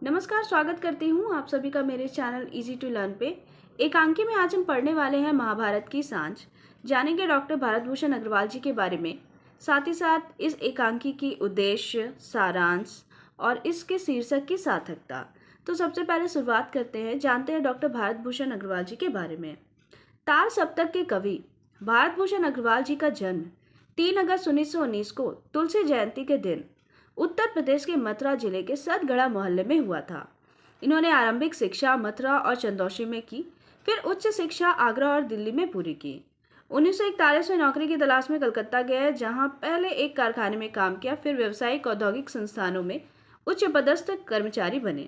नमस्कार, स्वागत करती हूँ आप सभी का मेरे चैनल इजी टू लर्न पे। एकांकी में आज हम पढ़ने वाले हैं महाभारत की सांझ। जानेंगे डॉक्टर भारत भूषण अग्रवाल जी के बारे में, साथ ही साथ इस एकांकी की उद्देश्य, सारांश और इसके शीर्षक की सार्थकता। तो सबसे पहले शुरुआत करते हैं, जानते हैं डॉक्टर भारत भूषण अग्रवाल जी के बारे में। तार सप्तक के कवि भारत भूषण अग्रवाल जी का जन्म 3 अगस्त 1919 को तुलसी जयंती के दिन उत्तर प्रदेश के मथुरा जिले के सतगढ़ा मोहल्ले में हुआ था। इन्होंने आरंभिक शिक्षा मथुरा और चंदौशी में की, फिर उच्च शिक्षा आगरा और दिल्ली में पूरी की। 1941 में नौकरी की तलाश में कलकत्ता गए, जहां पहले एक कारखाने में काम किया, फिर व्यावसायिक औद्योगिक संस्थानों में उच्च पदस्थ कर्मचारी बने।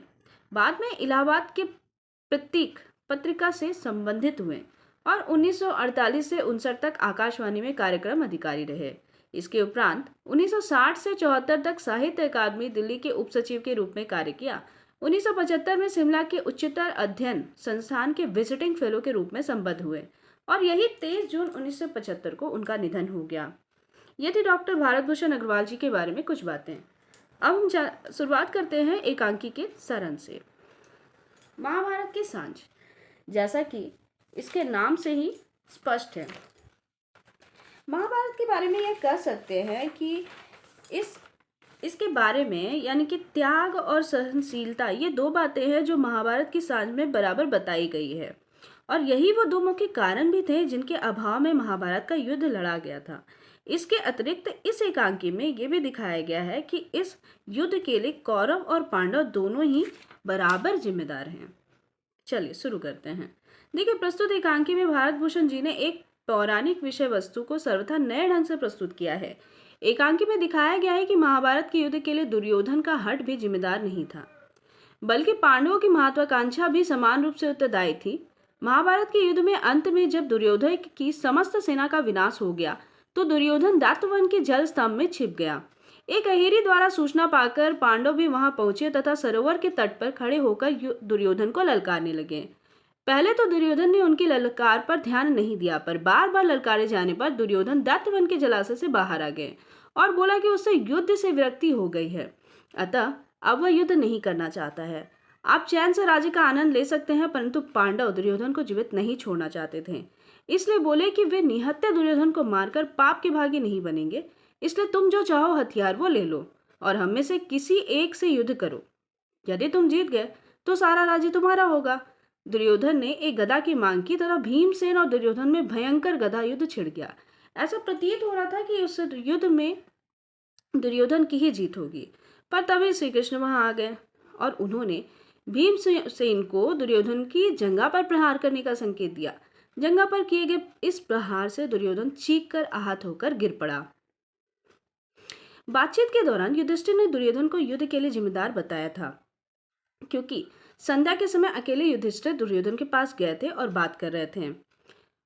बाद में इलाहाबाद के प्रतीक पत्रिका से संबंधित हुए और 1948 से 59 तक आकाशवाणी में कार्यक्रम अधिकारी रहे। इसके उपरांत 1960 से 74 तक साहित्य अकादमी दिल्ली के उप सचिव के रूप में कार्य किया। 1975 में शिमला के उच्चतर अध्ययन संस्थान के विजिटिंग फेलो के रूप में संबद्ध हुए और यही 23 जून 1975 को उनका निधन हो गया। ये थी डॉक्टर भारत भूषण अग्रवाल जी के बारे में कुछ बातें। अब हम शुरुआत करते हैं एकांकी के सारांश से। महाभारत की सांझ, जैसा कि इसके नाम से ही स्पष्ट है, महाभारत के बारे में यह कह सकते हैं कि इसके बारे में यानी कि त्याग और सहनशीलता, ये दो बातें हैं जो महाभारत की सांझ में बराबर बताई गई है और यही वो दो मुख्य कारण भी थे जिनके अभाव में महाभारत का युद्ध लड़ा गया था। इसके अतिरिक्त इस एकांकी में ये भी दिखाया गया है कि इस युद्ध के लिए कौरव और पांडव दोनों ही बराबर जिम्मेदार हैं। चलिए शुरू करते हैं। देखिए, प्रस्तुत एकांकी में भारत भूषण जी ने एक पौराणिक विषय वस्तु को सर्वथा नए ढंग से प्रस्तुत किया है। एकांकी में दिखाया गया है कि महाभारत के युद्ध के लिए दुर्योधन का हट भी जिम्मेदार नहीं था, बल्कि पांडवों की महत्वाकांक्षा भी समान रूप से उत्तरदायी थी। महाभारत के युद्ध में अंत में जब दुर्योधन की समस्त सेना का विनाश हो गया, तो दुर्योधन दात्यवन के जल स्तंभ में छिप गया। एक अहेरी द्वारा सूचना पाकर पांडव भी वहां पहुंचे तथा सरोवर के तट पर खड़े होकर दुर्योधन को ललकारने लगे। पहले तो दुर्योधन ने उनकी ललकार पर ध्यान नहीं दिया, पर बार बार ललकारे जाने पर दुर्योधन दात्यवन के जलाशय से बाहर आ गए और बोला कि उससे युद्ध से विरक्ति हो गई है, अतः अब वह युद्ध नहीं करना चाहता है। आप चैन से राज्य का आनंद ले सकते हैं, परंतु पांडव दुर्योधन को जीवित नहीं छोड़ना चाहते थे। इसलिए बोले कि वे निहत्थे दुर्योधन को मारकर पाप के भागी नहीं बनेंगे, इसलिए तुम जो चाहो हथियार वो ले लो और हम में से किसी एक से युद्ध करो। यदि तुम जीत गए तो सारा राज्य तुम्हारा होगा। दुर्योधन ने एक गदा की मांग की तथा भीमसेन और दुर्योधन में भयंकर गदा युद्ध छिड़ गया। ऐसा प्रतीत हो रहा था कि उस युद्ध में दुर्योधन की ही जीत होगी, पर तभी श्री कृष्ण वहां आ गए और उन्होंने भीमसेन को दुर्योधन की जंघा पर प्रहार करने का संकेत दिया। जंघा पर किए गए इस प्रहार से दुर्योधन चीख कर आहत होकर गिर पड़ा। बातचीत के दौरान युधिष्ठिर ने दुर्योधन को युद्ध के लिए जिम्मेदार बताया था, क्योंकि संध्या के समय अकेले युधिष्ठिर दुर्योधन के पास गए थे और बात कर रहे थे।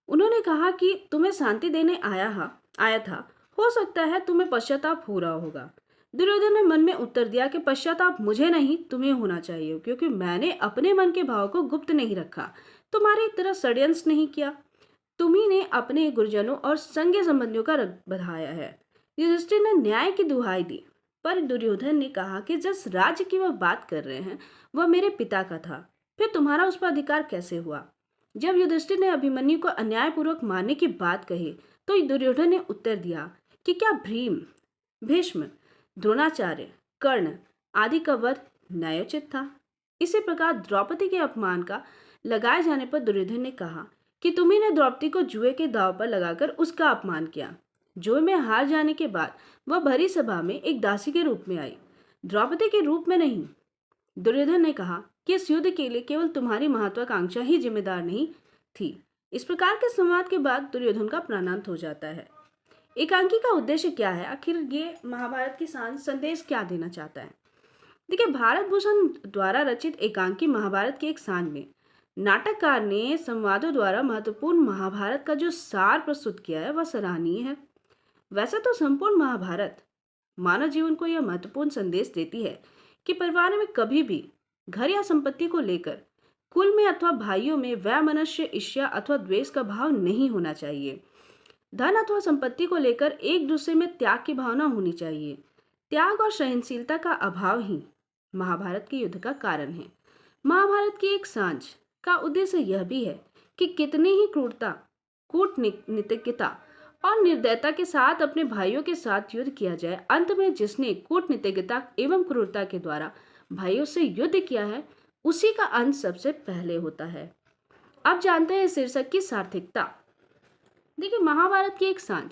उन्होंने कहा कि तुम्हें शांति देने आया था, हो सकता है तुम्हें पश्चाताप हो रहा होगा। दुर्योधन ने मन में उत्तर दिया कि पश्चाताप मुझे नहीं, तुम्हें होना चाहिए, क्योंकि मैंने अपने मन के भाव को गुप्त नहीं रखा, तुम्हारी तरह षड्यंत्र नहीं किया। तुम्ही ने अपने गुरुजनों और संगे संबंधियों का रग बढ़ाया है। युधिष्ठिर ने न्याय की दुहाई दी, पर दुर्योधन ने कहा कि जिस राज्य की वह बात कर रहे हैं वह मेरे पिता का था, फिर तुम्हारा उस पर अधिकार कैसे हुआ। जब युधिष्ठिर ने अभिमन्यु को अन्यायपूर्वक मारने की बात कही, तो दुर्योधन ने उत्तर दिया कि क्या भीम, भीष्म, द्रोणाचार्य, कर्ण आदि का वध न्यायोचित था। इसी प्रकार द्रौपदी के अपमान का लगाए जाने पर दुर्योधन ने कहा कि तुम्ही ने द्रौपदी को जुए के दांव पर लगाकर उसका अपमान किया। जुए में हार जाने के बाद वह भरी सभा में एक दासी के रूप में आई, द्रौपदी के रूप में नहीं। दुर्योधन ने कहा कि इस युद्ध के लिए केवल तुम्हारी महत्वाकांक्षा ही जिम्मेदार नहीं थी। इस प्रकार के संवाद के बाद दुर्योधन का प्राणांत हो जाता है। एकांकी का उद्देश्य क्या है, आखिर ये महाभारत की सांझ संदेश क्या देना चाहता है। देखिए, भारत भूषण द्वारा रचित एकांकी महाभारत के एक सांझ में नाटककार ने संवादों द्वारा महत्वपूर्ण महाभारत का जो सार प्रस्तुत किया है वह सराहनीय है। वैसे तो संपूर्ण महाभारत मानव जीवन को यह महत्वपूर्ण संदेश देती है कि परिवार में कभी भी घर या संपत्ति को लेकर, कुल में अथवा भाइयों में वैमनस्य, ईर्ष्या अथवा द्वेष का भाव नहीं होना चाहिए। धन अथवा संपत्ति को लेकर एक दूसरे में त्याग की भावना होनी चाहिए। त्याग और सहनशीलता का अभाव ही महाभारत के युद्ध का कारण है। महाभारत की एक सांझ का उद्देश्य यह भी है कि कितनी ही क्रूरता, कूटनीतिकता और निर्दयता के साथ अपने भाइयों के साथ युद्ध किया जाए, अंत में जिसने कूटनीतिकता एवं क्रूरता के द्वारा भाइयों से युद्ध किया है उसी का अंत सबसे पहले होता है। अब जानते हैं शीर्षक की सार्थकता। देखिए, महाभारत की एक सांझ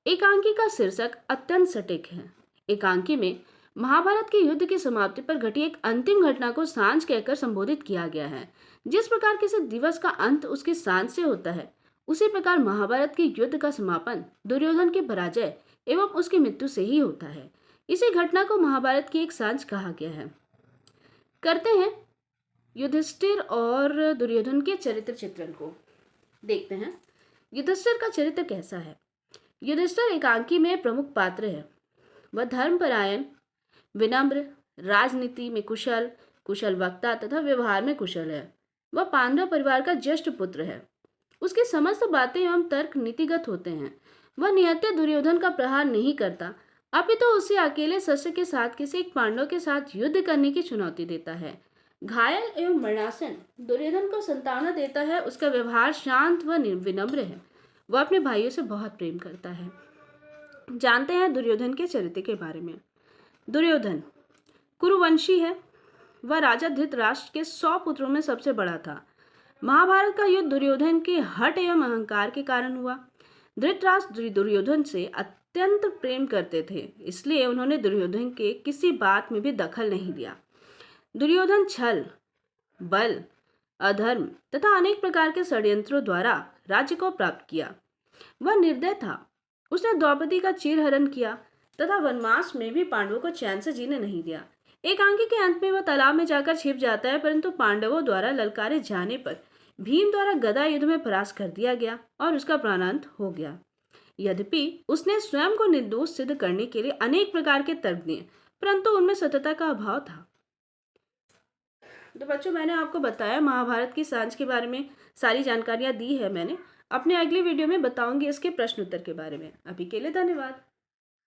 एकांकी का शीर्षक अत्यंत सटीक है। एकांकी में महाभारत के युद्ध की समाप्ति पर घटी एक अंतिम घटना को सांझ कहकर संबोधित किया गया है। जिस प्रकार किसी दिवस का अंत उसकी सांझ से होता है, उसी प्रकार महाभारत के युद्ध का समापन दुर्योधन के पराजय एवं उसकी मृत्यु से ही होता है। इसी घटना को महाभारत की एक सांझ कहा गया है। करते हैं युधिष्ठिर और दुर्योधन के चरित्र चित्रण को। देखते हैं युधिष्ठिर का चरित्र कैसा है। युधिष्ठिर एकांकी में प्रमुख पात्र है। वह धर्मपरायण, विनम्र, राजनीति में कुशल वक्ता तथा व्यवहार में कुशल है। वह पांडव परिवार का ज्येष्ठ पुत्र है। उसकी समस्त बातें एवं तर्क नीतिगत होते हैं। वह निहत्थे दुर्योधन का प्रहार नहीं करता, अपितु तो उसे अकेले शस्त्र के साथ किसी एक पांडव के साथ युद्ध करने की चुनौती देता है। घायल एवं मरणासन दुर्योधन को संतावना देता है। उसका व्यवहार शांत व विनम्र है। वह अपने भाइयों से बहुत प्रेम करता है। जानते हैं दुर्योधन के चरित्र के बारे में। दुर्योधन कुरुवंशी है। वह राजा धृतराष्ट्र के 100 पुत्रों में सबसे बड़ा था। महाभारत का युद्ध दुर्योधन के हठ एवं अहंकार के कारण हुआ। धृतराष्ट्र दुर्योधन से अत्यंत प्रेम करते थे, इसलिए उन्होंने दुर्योधन के किसी बात में भी दखल नहीं दिया। दुर्योधन छल, बल, अधर्म तथा अनेक प्रकार के षड्यंत्रों द्वारा राज्य को प्राप्त किया। वह निर्दय था। उसने द्रौपदी का चीरहरण किया तथा वनवास में भी पांडवों को चैन से जीने नहीं दिया। एकांकी के अंत में वह तालाब में जाकर छिप जाता है, परंतु पांडवों द्वारा ललकारे जाने पर भीम द्वारा गदा युद्ध में परास्त कर दिया गया और उसका प्राणांत हो गया। यद्यपि उसने स्वयं को निर्दोष सिद्ध करने के लिए अनेक प्रकार के तर्क दिए, परंतु उनमें सत्यता का अभाव था। तो बच्चों, मैंने आपको बताया महाभारत की सांझ के बारे में सारी जानकारियां दी है मैंने। अपने अगले वीडियो में बताऊंगी इसके प्रश्न उत्तर के बारे में। अभी के लिए धन्यवाद।